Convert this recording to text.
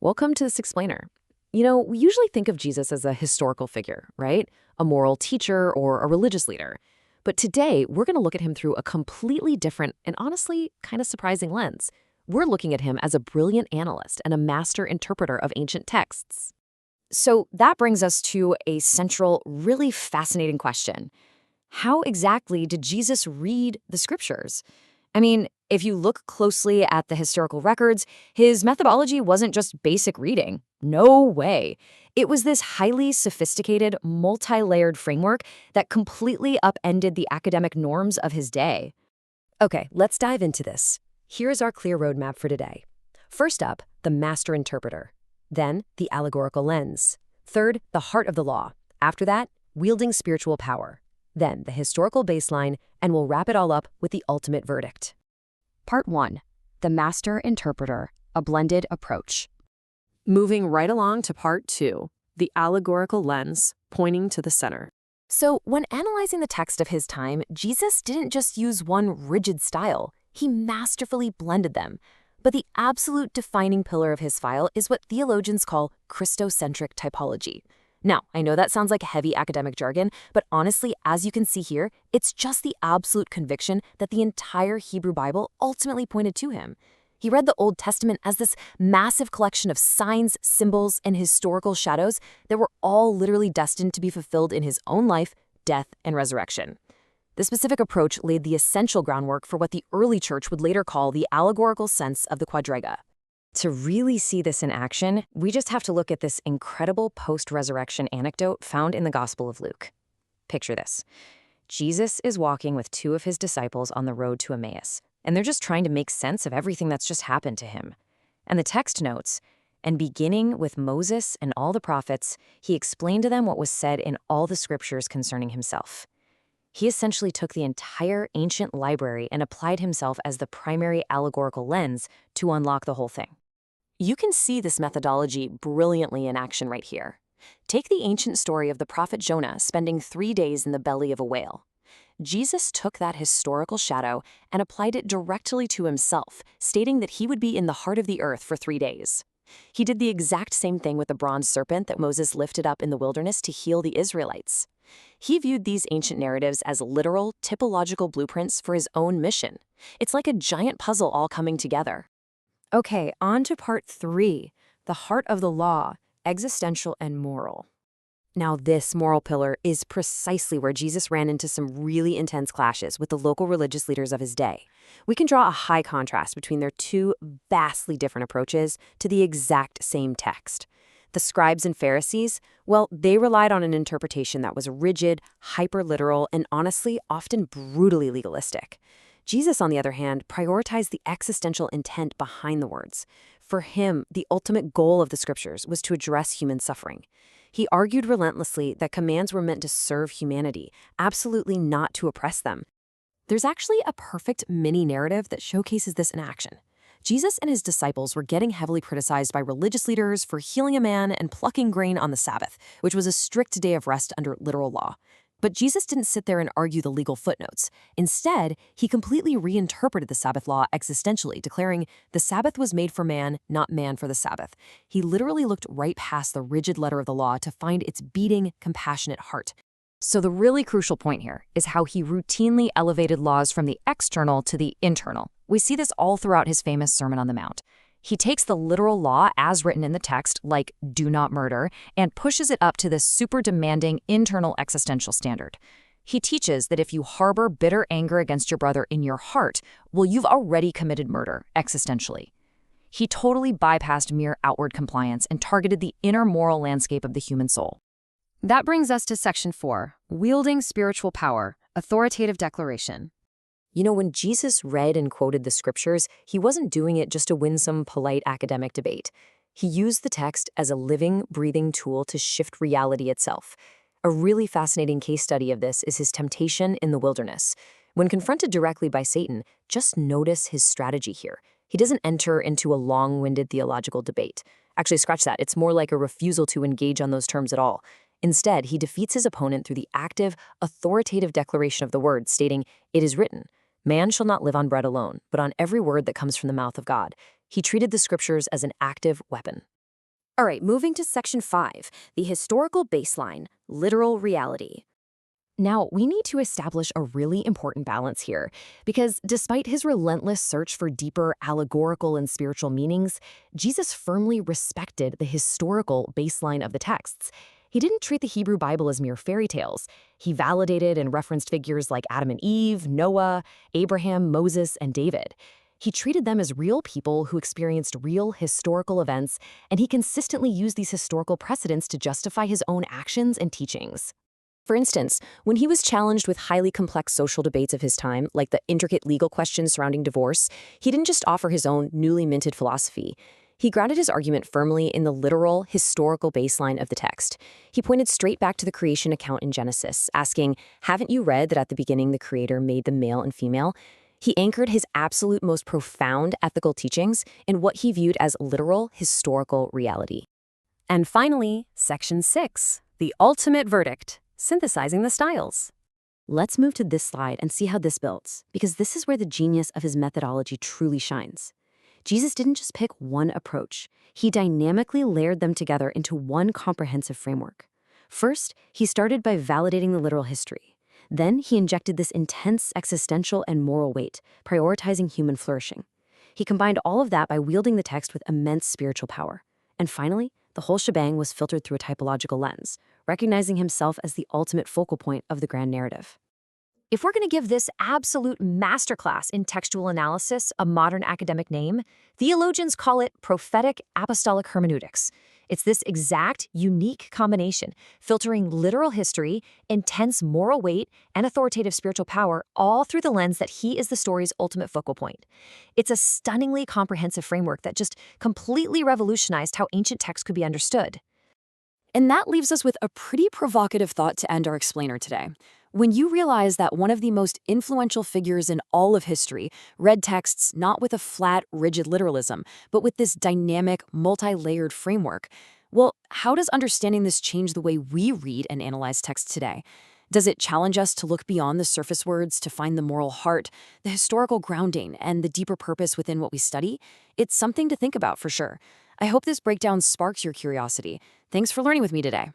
Welcome to this explainer. We usually think of Jesus as a historical figure, right? A moral teacher or a religious leader. But today, we're going to look at him through a completely different and honestly kind of surprising lens. We're looking at him as a brilliant analyst and a master interpreter of ancient texts. So that brings us to a central, really fascinating question. How exactly did Jesus read the scriptures? I mean, if you look closely at the historical records, his methodology wasn't just basic reading. No way. It was this highly sophisticated, multi-layered framework that completely upended the academic norms of his day. Okay, let's dive into this. Here's our clear roadmap for today. First up, the master interpreter. Then, the allegorical lens. Third, the heart of the law. After that, wielding spiritual power. Then, the historical baseline, and we'll wrap it all up with the ultimate verdict. Part 1. The Master Interpreter, a Blended Approach. Moving right along to Part 2, the allegorical lens, pointing to the center. So, when analyzing the text of his time, Jesus didn't just use one rigid style. He masterfully blended them. But the absolute defining pillar of his style is what theologians call Christocentric Typology. Now, I know that sounds like heavy academic jargon, but honestly, as you can see here, it's just the absolute conviction that the entire Hebrew Bible ultimately pointed to him. He read the Old Testament as this massive collection of signs, symbols, and historical shadows that were all literally destined to be fulfilled in his own life, death, and resurrection. The specific approach laid the essential groundwork for what the early church would later call the allegorical sense of the quadriga. To really see this in action, we just have to look at this incredible post-resurrection anecdote found in the Gospel of Luke. Picture this. Jesus is walking with two of his disciples on the road to Emmaus, and they're just trying to make sense of everything that's just happened to him. And the text notes, "And beginning with Moses and all the prophets, he explained to them what was said in all the scriptures concerning himself." He essentially took the entire ancient library and applied himself as the primary allegorical lens to unlock the whole thing. You can see this methodology brilliantly in action right here. Take the ancient story of the prophet Jonah spending 3 days in the belly of a whale. Jesus took that historical shadow and applied it directly to himself, stating that he would be in the heart of the earth for 3 days. He did the exact same thing with the bronze serpent that Moses lifted up in the wilderness to heal the Israelites. He viewed these ancient narratives as literal, typological blueprints for his own mission. It's like a giant puzzle all coming together. Okay, on to Part 3, the heart of the law, existential and moral. Now, this moral pillar is precisely where Jesus ran into some really intense clashes with the local religious leaders of his day. We can draw a high contrast between their two vastly different approaches to the exact same text. The scribes and Pharisees, well, they relied on an interpretation that was rigid, hyper-literal, and honestly, often brutally legalistic. Jesus, on the other hand, prioritized the existential intent behind the words. For him, the ultimate goal of the scriptures was to address human suffering. He argued relentlessly that commands were meant to serve humanity, absolutely not to oppress them. There's actually a perfect mini-narrative that showcases this in action. Jesus and his disciples were getting heavily criticized by religious leaders for healing a man and plucking grain on the Sabbath, which was a strict day of rest under literal law. But Jesus didn't sit there and argue the legal footnotes. Instead, he completely reinterpreted the Sabbath law existentially, declaring the Sabbath was made for man, not man for the Sabbath. He literally looked right past the rigid letter of the law to find its beating, compassionate heart. So the really crucial point here is how he routinely elevated laws from the external to the internal. We see this all throughout his famous Sermon on the Mount. He takes the literal law as written in the text, like do not murder, and pushes it up to this super demanding internal existential standard. He teaches that if you harbor bitter anger against your brother in your heart, well, you've already committed murder, existentially. He totally bypassed mere outward compliance and targeted the inner moral landscape of the human soul. That brings us to Section 4, Wielding Spiritual Power, Authoritative Declaration. When Jesus read and quoted the scriptures, he wasn't doing it just to win some polite academic debate. He used the text as a living, breathing tool to shift reality itself. A really fascinating case study of this is his temptation in the wilderness. When confronted directly by Satan, just notice his strategy here. He doesn't enter into a long-winded theological debate. Actually, scratch that. It's more like a refusal to engage on those terms at all. Instead, he defeats his opponent through the active, authoritative declaration of the word, stating, "It is written, man shall not live on bread alone, but on every word that comes from the mouth of God." He treated the scriptures as an active weapon. All right, moving to section 5, the historical baseline, literal reality. Now, we need to establish a really important balance here, because despite his relentless search for deeper allegorical and spiritual meanings, Jesus firmly respected the historical baseline of the texts. He didn't treat the Hebrew Bible as mere fairy tales. He validated and referenced figures like Adam and Eve, Noah, Abraham, Moses, and David. He treated them as real people who experienced real historical events, and he consistently used these historical precedents to justify his own actions and teachings. For instance, when he was challenged with highly complex social debates of his time, like the intricate legal questions surrounding divorce, he didn't just offer his own newly minted philosophy. He grounded his argument firmly in the literal, historical baseline of the text. He pointed straight back to the creation account in Genesis, asking, "Haven't you read that at the beginning the Creator made them male and female?" He anchored his absolute most profound ethical teachings in what he viewed as literal, historical reality. And finally, section 6, the ultimate verdict. Synthesizing the styles. Let's move to this slide and see how this builds, because this is where the genius of his methodology truly shines. Jesus didn't just pick one approach. He dynamically layered them together into one comprehensive framework. First, he started by validating the literal history. Then he injected this intense existential and moral weight, prioritizing human flourishing. He combined all of that by wielding the text with immense spiritual power. And finally, the whole shebang was filtered through a typological lens, recognizing himself as the ultimate focal point of the grand narrative. If we're going to give this absolute masterclass in textual analysis a modern academic name, theologians call it Prophetic-Apostolic Hermeneutics. It's this exact, unique combination, filtering literal history, intense moral weight, and authoritative spiritual power, all through the lens that he is the story's ultimate focal point. It's a stunningly comprehensive framework that just completely revolutionized how ancient texts could be understood. And that leaves us with a pretty provocative thought to end our explainer today. When you realize that one of the most influential figures in all of history read texts not with a flat, rigid literalism, but with this dynamic, multi-layered framework, well, how does understanding this change the way we read and analyze texts today? Does it challenge us to look beyond the surface words to find the moral heart, the historical grounding, and the deeper purpose within what we study? It's something to think about for sure. I hope this breakdown sparks your curiosity. Thanks for learning with me today.